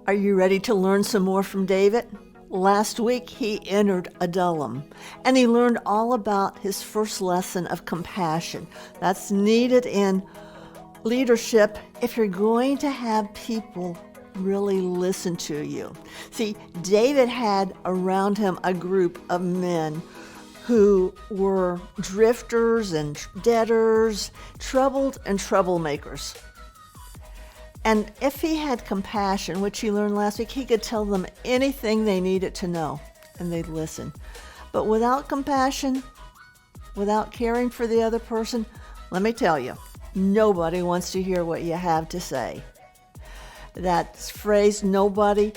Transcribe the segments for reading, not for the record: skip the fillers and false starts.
Are you ready to learn some more from David? Last week he entered Adullam, and he learned all about his first lesson of compassion. That's needed in leadership if you're going to have people really listen to you. See, David had around him a group of men who were drifters and debtors, troubled and troublemakers. And if he had compassion, which he learned last week, he could tell them anything they needed to know, and they'd listen. But without compassion, without caring for the other person, let me tell you, nobody wants to hear what you have to say. That phrase, nobody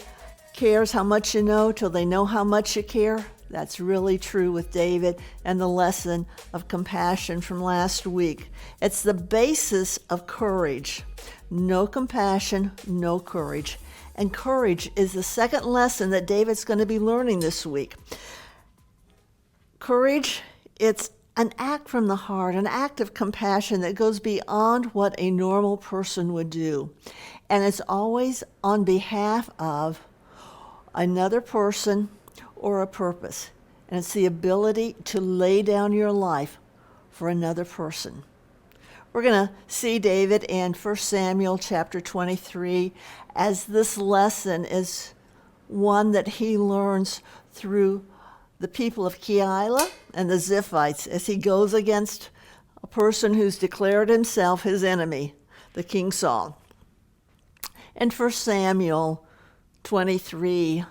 cares how much you know till they know how much you care, that's really true with David and the lesson of compassion from last week. It's the basis of courage. No compassion, no courage. And courage is the second lesson that David's going to be learning this week. Courage, it's an act from the heart, an act of compassion that goes beyond what a normal person would do. And it's always on behalf of another person or a purpose. And it's the ability to lay down your life for another person. We're going to see David in 1 Samuel chapter 23 as this lesson is one that he learns through the people of Keilah and the Ziphites as he goes against a person who's declared himself his enemy, the King Saul. In 1 Samuel 23,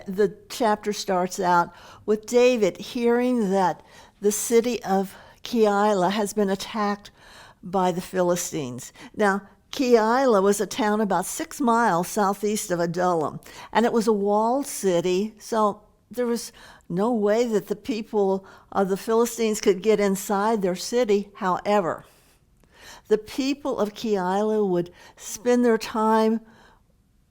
the chapter starts out with David hearing that the city of Keilah has been attacked by the Philistines. Now, Keilah was a town about 6 miles southeast of Adullam, and it was a walled city, so there was no way that the people of the Philistines could get inside their city. However, the people of Keilah would spend their time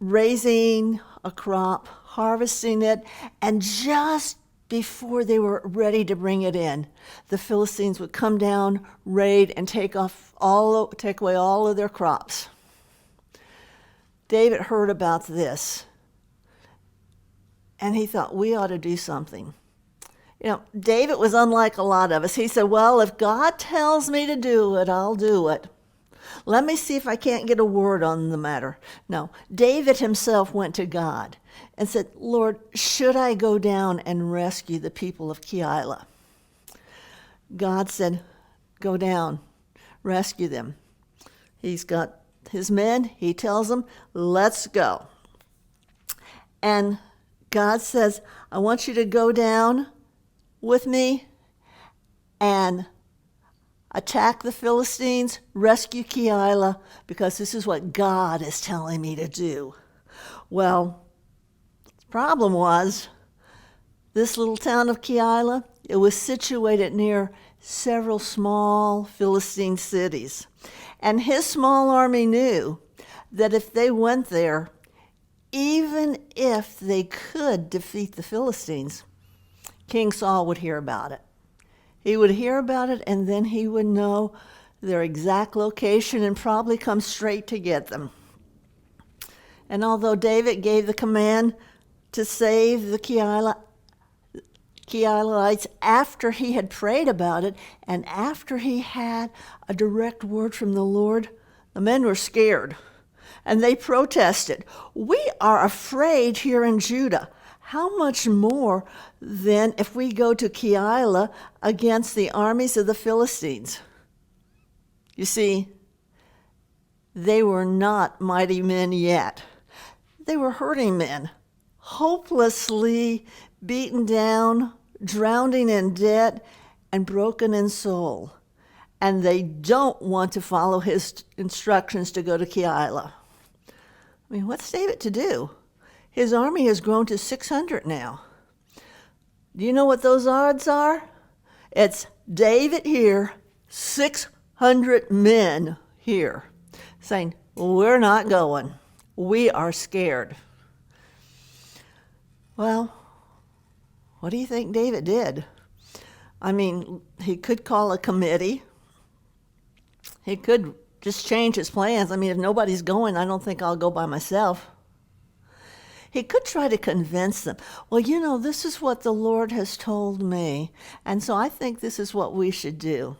raising a crop, harvesting it, and just before they were ready to bring it in, the Philistines would come down, raid, and take away all of their crops. David heard about this, and he thought, we ought to do something. You know, David was unlike a lot of us. He said, well, if God tells me to do it, I'll do it. Let me see if I can't get a word on the matter. No, David himself went to God and said, Lord, should I go down and rescue the people of Keilah? God said, go down, rescue them. He's got his men. He tells them, let's go. And God says, I want you to go down with me and attack the Philistines, rescue Keilah, because this is what God is telling me to do. Well, the problem was, this little town of Keilah, it was situated near several small Philistine cities. And his small army knew that if they went there, even if they could defeat the Philistines, King Saul would hear about it. He would hear about it, and then he would know their exact location and probably come straight to get them. And although David gave the command to save the Keilites after he had prayed about it and after he had a direct word from the Lord, the men were scared, and they protested. We are afraid here in Judah. How much more then if we go to Keilah against the armies of the Philistines? You see, they were not mighty men yet. They were hurting men, hopelessly beaten down, drowning in debt, and broken in soul. And they don't want to follow his instructions to go to Keilah. I mean, what's David to do? His army has grown to 600 now. Do you know what those odds are? It's David here, 600 men here, saying, we're not going. We are scared. Well, what do you think David did? I mean, he could call a committee. He could just change his plans. I mean, if nobody's going, I don't think I'll go by myself. He could try to convince them. Well, this is what the Lord has told me, and so I think this is what we should do.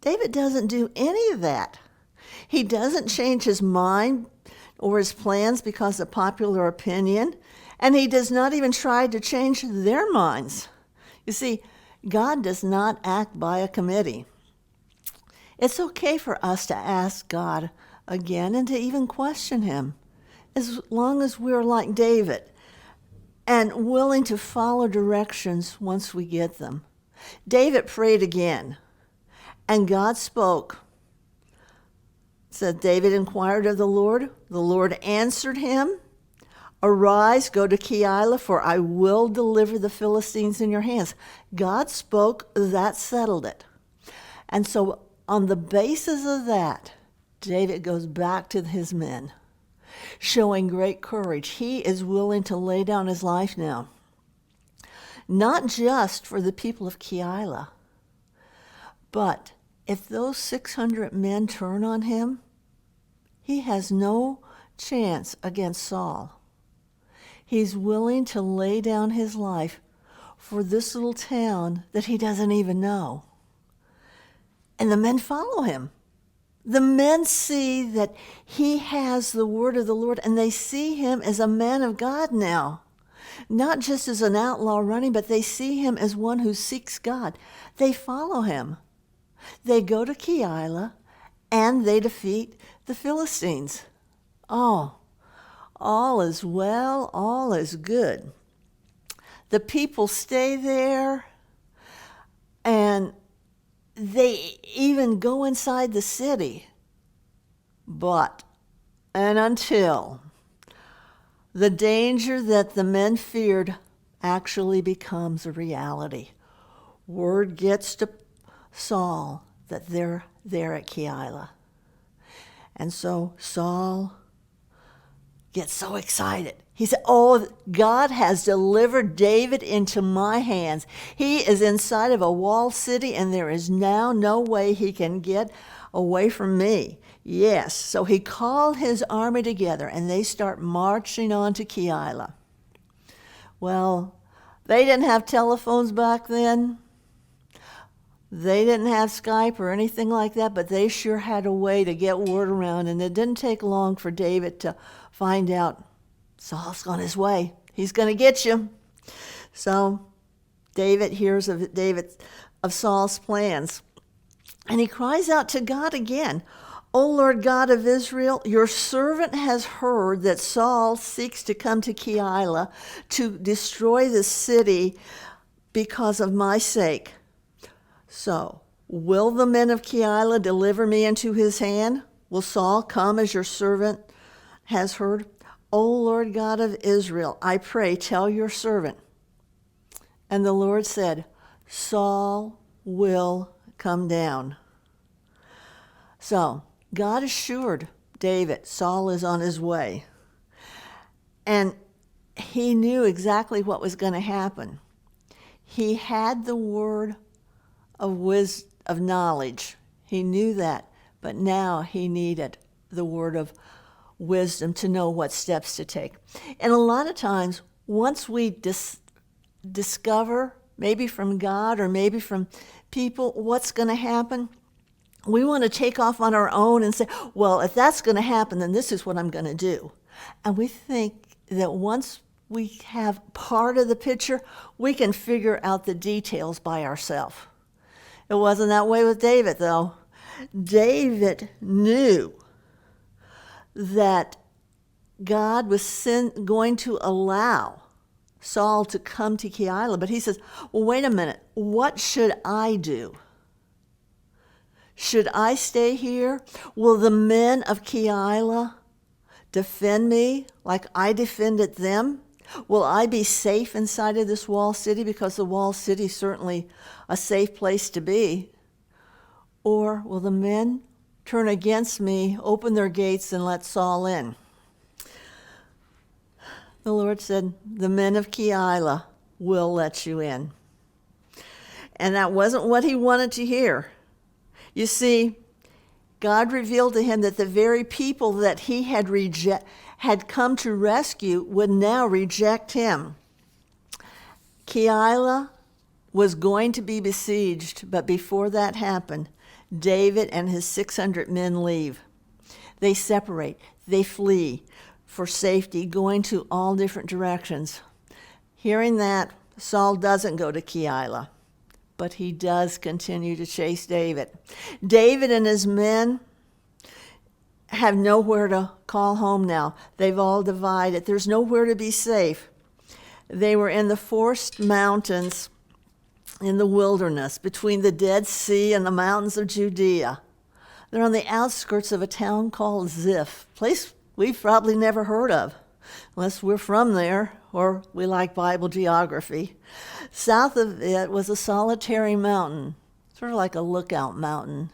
David doesn't do any of that. He doesn't change his mind or his plans because of popular opinion, and he does not even try to change their minds. You see, God does not act by a committee. It's okay for us to ask God again and to even question him, as long as we're like David and willing to follow directions once we get them. David prayed again, and God spoke. Said David inquired of the Lord. The Lord answered him, "Arise, go to Keilah, for I will deliver the Philistines in your hands." God spoke, that settled it. And so on the basis of that, David goes back to his men, showing great courage. He is willing to lay down his life now, not just for the people of Keilah, but if those 600 men turn on him, he has no chance against Saul. He's willing to lay down his life for this little town that he doesn't even know. And the men follow him. The men see that he has the word of the Lord, and they see him as a man of God now. Not just as an outlaw running, but they see him as one who seeks God. They follow him. They go to Keilah, and they defeat the Philistines. Oh, all is well, all is good. The people stay there, and they even go inside the city. But, and until, the danger that the men feared actually becomes a reality. Word gets to Saul that they're there at Keilah. And so Saul gets so excited. He said, "Oh, God has delivered David into my hands. He is inside of a walled city, and there is now no way he can get away from me." Yes, so he called his army together, and they start marching on to Keilah. Well, they didn't have telephones back then. They didn't have Skype or anything like that, but they sure had a way to get word around, and it didn't take long for David to find out Saul's on his way. He's going to get you. So David hears of Saul's plans, and he cries out to God again. "O Lord God of Israel, your servant has heard that Saul seeks to come to Keilah to destroy the city because of my sake. So, will the men of Keilah deliver me into his hand? Will Saul come as your servant has heard? O Lord God of Israel, I pray, tell your servant." And the Lord said, "Saul will come down." So, God assured David, Saul is on his way. And he knew exactly what was going to happen. He had the word of knowledge. He knew that, but now he needed the word of wisdom to know what steps to take. And a lot of times, once we discover, maybe from God or maybe from people, what's going to happen, we want to take off on our own and say, well, if that's going to happen, then this is what I'm going to do. And we think that once we have part of the picture, we can figure out the details by ourselves. It wasn't that way with David, though. David knew that God was going to allow Saul to come to Keilah, but he says, well, wait a minute, what should I do? Should I stay here? Will the men of Keilah defend me like I defended them? Will I be safe inside of this walled city? Because the walled city is certainly a safe place to be. Or will the men turn against me, open their gates, and let Saul in? The Lord said, the men of Keilah will let you in. And that wasn't what he wanted to hear. You see, God revealed to him that the very people that he had come to rescue would now reject him. Keilah was going to be besieged, but before that happened, David and his 600 men leave. They separate. They flee for safety, going to all different directions. Hearing that, Saul doesn't go to Keilah, but he does continue to chase David. David and his men have nowhere to call home now. They've all divided. There's nowhere to be safe. They were in the forest mountains in the wilderness between the Dead Sea and the mountains of Judea. They're on the outskirts of a town called Ziph, a place we've probably never heard of, unless we're from there or we like Bible geography. South of it was a solitary mountain, sort of like a lookout mountain.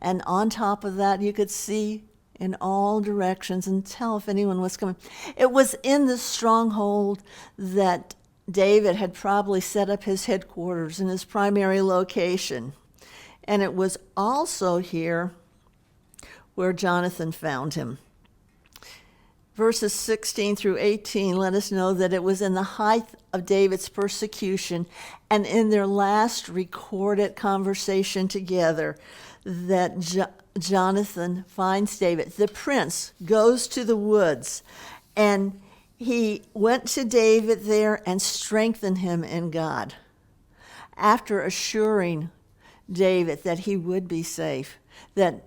And on top of that, you could see in all directions and tell if anyone was coming. It was in this stronghold that David had probably set up his headquarters in his primary location. And it was also here where Jonathan found him. Verses 16 through 18 let us know that it was in the height of David's persecution and in their last recorded conversation together that Jonathan finds David. The prince goes to the woods, and he went to David there and strengthened him in God. After assuring David that he would be safe, that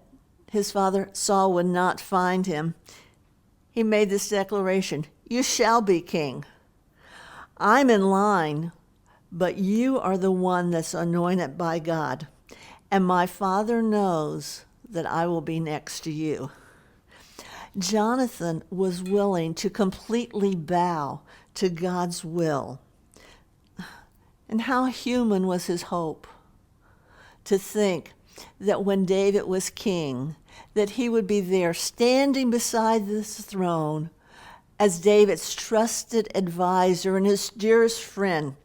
his father Saul would not find him, he made this declaration: "You shall be king. I'm in line, but you are the one that's anointed by God, and my father knows that I will be next to you." Jonathan was willing to completely bow to God's will. And how human was his hope to think that when David was king, that he would be there standing beside this throne as David's trusted advisor and his dearest friend,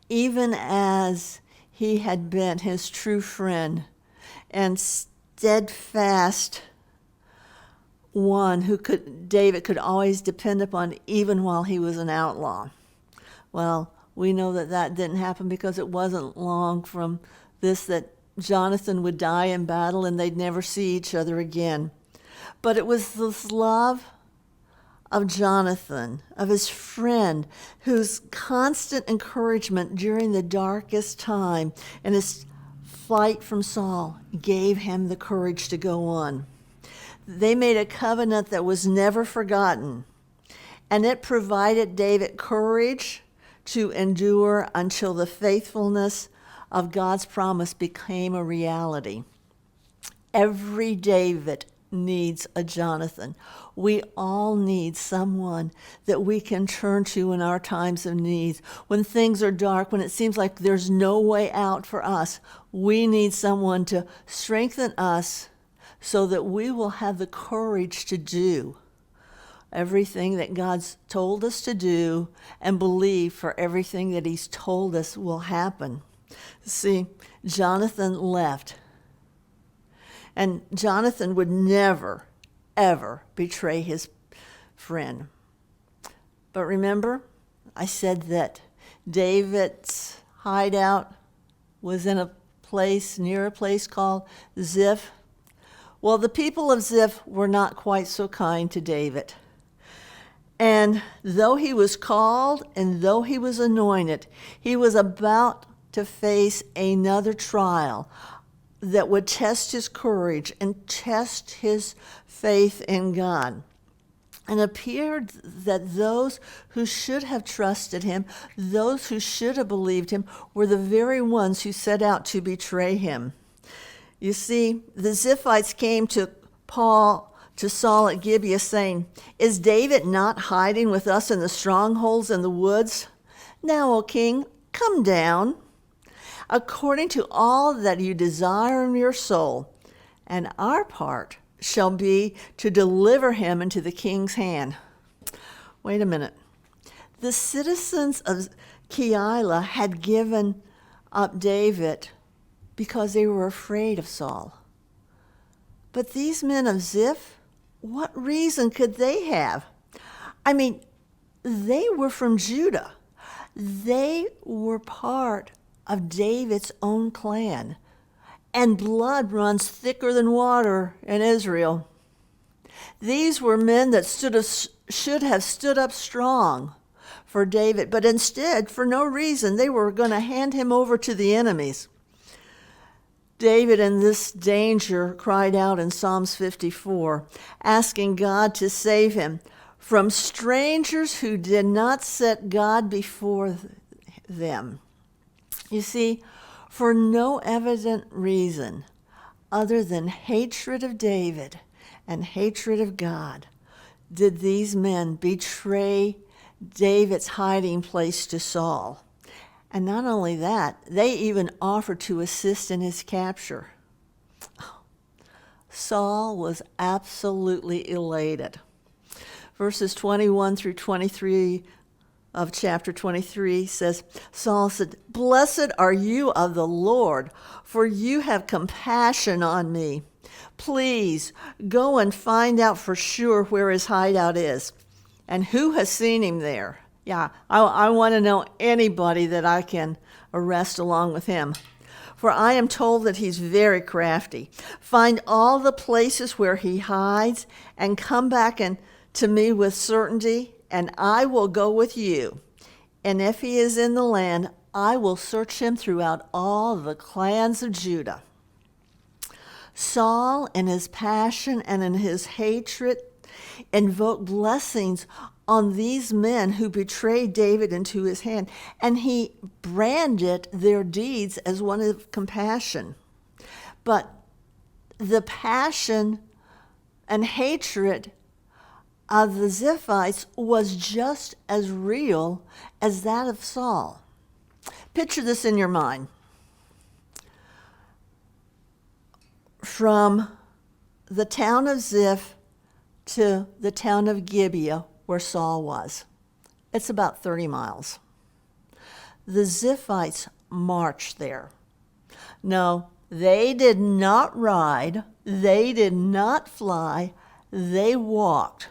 even as he had been his true friend and steadfast one who David could always depend upon even while he was an outlaw. Well, we know that didn't happen because it wasn't long from this that Jonathan would die in battle and they'd never see each other again. But it was this love of Jonathan, of his friend, whose constant encouragement during the darkest time and his flight from Saul gave him the courage to go on. They made a covenant that was never forgotten, and it provided David courage to endure until the faithfulness of God's promise became a reality. Every David needs a Jonathan. We all need someone that we can turn to in our times of need. When things are dark, when it seems like there's no way out for us, we need someone to strengthen us so that we will have the courage to do everything that God's told us to do and believe for everything that he's told us will happen. See, Jonathan left. And Jonathan would never, ever betray his friend. But remember, I said that David's hideout was in a place, near a place called Ziph. Well, the people of Ziph were not quite so kind to David. And though he was called and though he was anointed, he was about to face another trial that would test his courage and test his faith in God. And it appeared that those who should have trusted him, those who should have believed him, were the very ones who set out to betray him. You see, the Ziphites came to Saul at Gibeah saying, "Is David not hiding with us in the strongholds in the woods? Now, O king, come down, according to all that you desire in your soul, and our part shall be to deliver him into the king's hand." Wait a minute. The citizens of Keilah had given up David because they were afraid of Saul. But these men of Ziph, what reason could they have? I mean, they were from Judah. They were part of David's own clan, and blood runs thicker than water in Israel. These were men that should have stood up strong for David, but instead, for no reason, they were going to hand him over to the enemies. David, in this danger, cried out in Psalms 54, asking God to save him from strangers who did not set God before them. You see, for no evident reason other than hatred of David and hatred of God did these men betray David's hiding place to Saul. And not only that, they even offered to assist in his capture. Saul was absolutely elated. Verses 21 through 23 of chapter 23 says, Saul said, "Blessed are you of the Lord, for you have compassion on me. Please go and find out for sure where his hideout is and who has seen him there." Yeah, I want to know anybody that I can arrest along with him. For I am told that he's very crafty. Find all the places where he hides and come back to me with certainty, and I will go with you. And if he is in the land, I will search him throughout all the clans of Judah. Saul, in his passion and in his hatred, invoked blessings on these men who betrayed David into his hand, and he branded their deeds as one of compassion. But the passion and hatred of the Ziphites was just as real as that of Saul. Picture this in your mind. From the town of Ziph to the town of Gibeah, where Saul was. It's about 30 miles. The Ziphites marched there. No, they did not ride. They did not fly. They walked.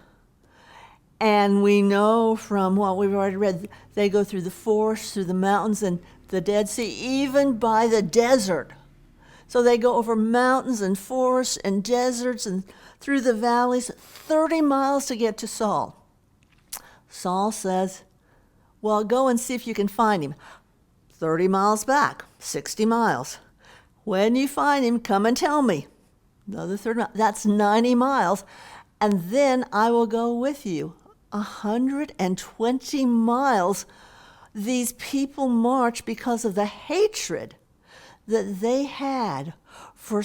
And we know from what we've already read, they go through the forests, through the mountains, and the Dead Sea, even by the desert. So they go over mountains and forests and deserts and through the valleys, 30 miles to get to Saul. Saul says, well, go and see if you can find him. 30 miles back, 60 miles. When you find him, come and tell me. Another 30 miles. That's 90 miles. And then I will go with you. 120 miles. These people march because of the hatred that they had for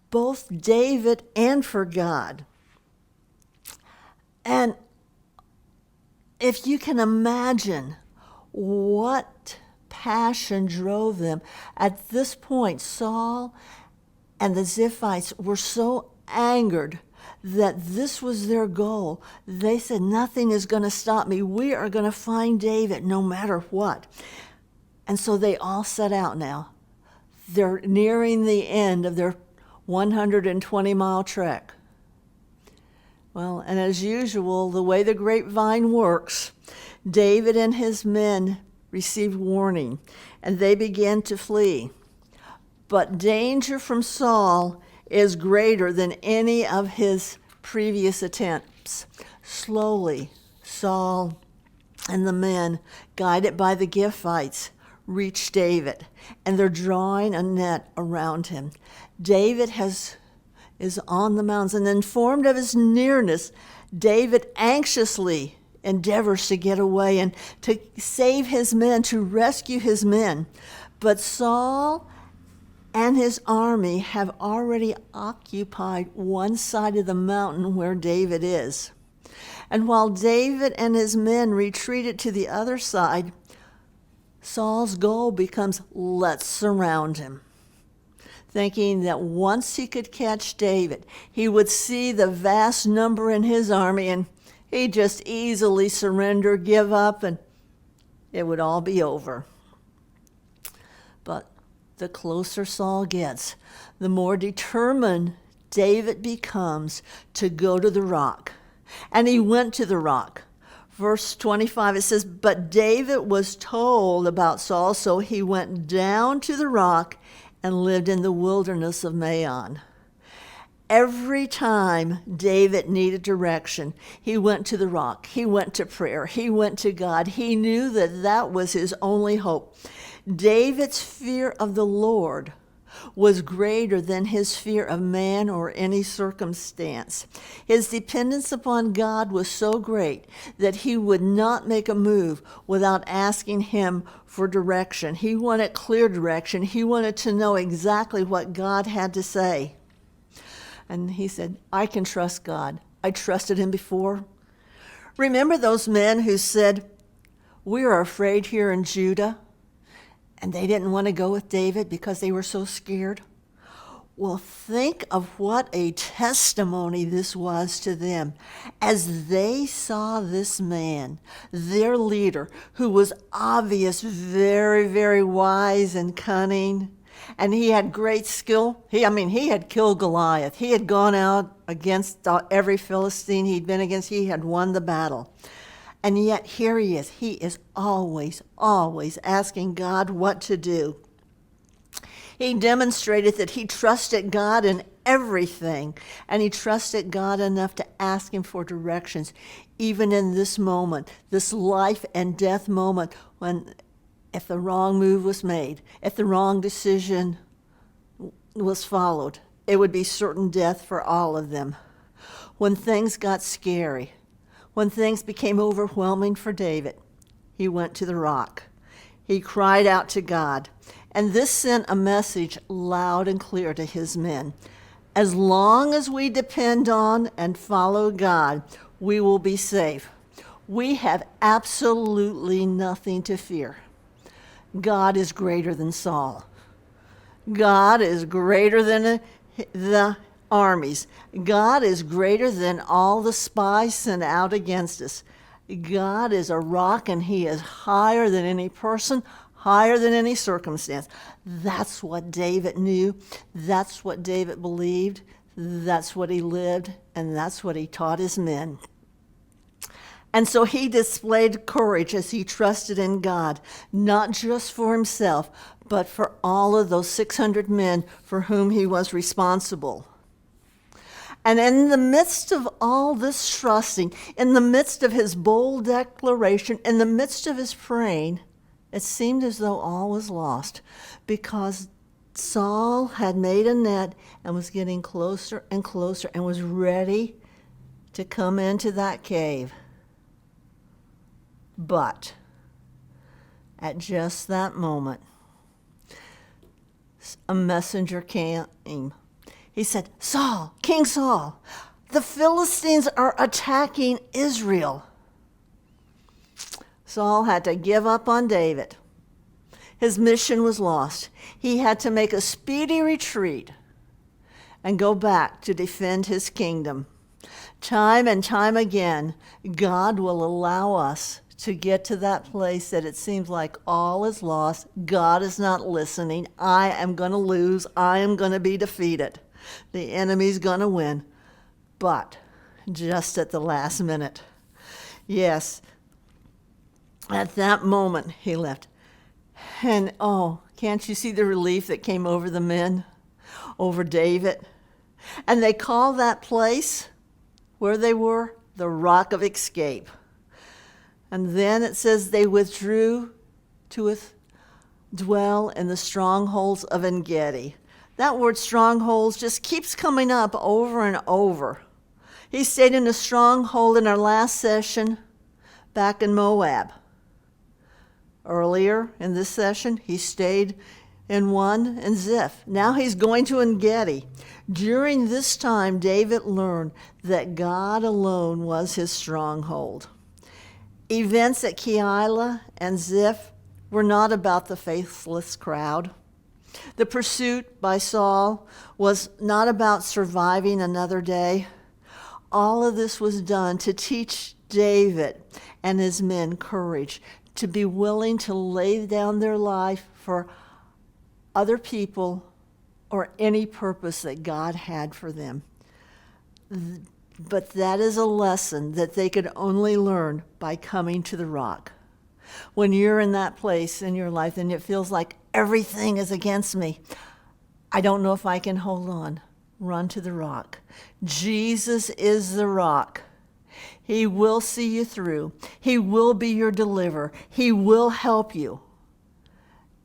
both David and for God. And if you can imagine what passion drove them, at this point, Saul and the Ziphites were so angered that this was their goal. They said, nothing is going to stop me. We are going to find David no matter what. And so they all set out now. They're nearing the end of their 120-mile trek. Well, and as usual, the way the grapevine works, David and his men received warning, and they began to flee. But danger from Saul is greater than any of his previous attempts. Slowly, Saul and the men, guided by the Giphites, reach David, and they're drawing a net around him. David is on the mountains, and informed of his nearness, David anxiously endeavors to get away and to save his men, to rescue his men. But Saul and his army have already occupied one side of the mountain where David is. And while David and his men retreated to the other side, Saul's goal becomes, let's surround him. Thinking that once he could catch David, he would see the vast number in his army and he'd just easily surrender, give up, and it would all be over. But the closer Saul gets, the more determined David becomes to go to the rock. And he went to the rock. Verse 25, it says, "But David was told about Saul, so he went down to the rock and lived in the wilderness of Maon." Every time David needed direction, he went to the rock. He went to prayer. He went to God. He knew that that was his only hope. David's fear of the Lord was greater than his fear of man or any circumstance. His dependence upon God was so great that he would not make a move without asking him for direction. He wanted clear direction. He wanted to know exactly what God had to say. And he said, "I can trust God. I trusted him before." Remember those men who said, "We are afraid here in Judah," and they didn't want to go with David because they were so scared? Well, think of what a testimony this was to them as they saw this man, their leader, who was obvious, very, very wise and cunning. And he had great skill. He had killed Goliath. He had gone out against every Philistine he'd been against. He had won the battle. And yet here he is. He is always, always asking God what to do. He demonstrated that he trusted God in everything. And he trusted God enough to ask him for directions, even in this moment, this life and death moment, when if the wrong move was made, if the wrong decision was followed, it would be certain death for all of them. When things got scary, when things became overwhelming for David, he went to the rock. He cried out to God, and this sent a message loud and clear to his men. As long as we depend on and follow God, we will be safe. We have absolutely nothing to fear. God is greater than Saul. God is greater than the armies. God is greater than all the spies sent out against us. God is a rock, and he is higher than any person, higher than any circumstance. That's what David knew. That's what David believed. That's what he lived, and that's what he taught his men. And so he displayed courage as he trusted in God, not just for himself, but for all of those 600 men for whom he was responsible. And in the midst of all this trusting, in the midst of his bold declaration, in the midst of his praying, it seemed as though all was lost, because Saul had made a net and was getting closer and closer and was ready to come into that cave. But at just that moment, a messenger came. He said, "Saul, King Saul, the Philistines are attacking Israel." Saul had to give up on David. His mission was lost. He had to make a speedy retreat and go back to defend his kingdom. Time and time again, God will allow us to get to that place that it seems like all is lost. God is not listening. I am going to lose. I am going to be defeated. The enemy's going to win. But just at the last minute, yes, at that moment, he left. And can't you see the relief that came over the men, over David? And they call that place where they were the Rock of Escape. And then it says they withdrew to dwell in the strongholds of Engedi. That word strongholds just keeps coming up over and over. He stayed in a stronghold in our last session back in Moab. Earlier in this session, he stayed in one in Ziph. Now he's going to Engedi. During this time, David learned that God alone was his stronghold. Events at Keilah and Ziph were not about the faithless crowd. The pursuit by Saul was not about surviving another day. All of this was done to teach David and his men courage, to be willing to lay down their life for other people or any purpose that God had for them. But that is a lesson that they could only learn by coming to the rock. When you're in that place in your life and it feels like everything is against me, I don't know if I can hold on. Run to the rock. Jesus is the rock. He will see you through. He will be your deliverer. He will help you.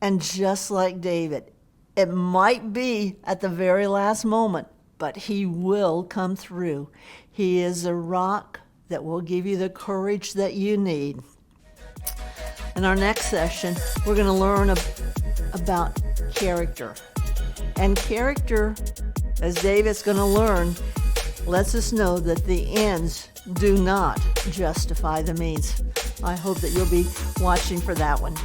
And just like David, it might be at the very last moment, but he will come through. He is a rock that will give you the courage that you need. In our next session, we're going to learn about character. And character, as David's going to learn, lets us know that the ends do not justify the means. I hope that you'll be watching for that one.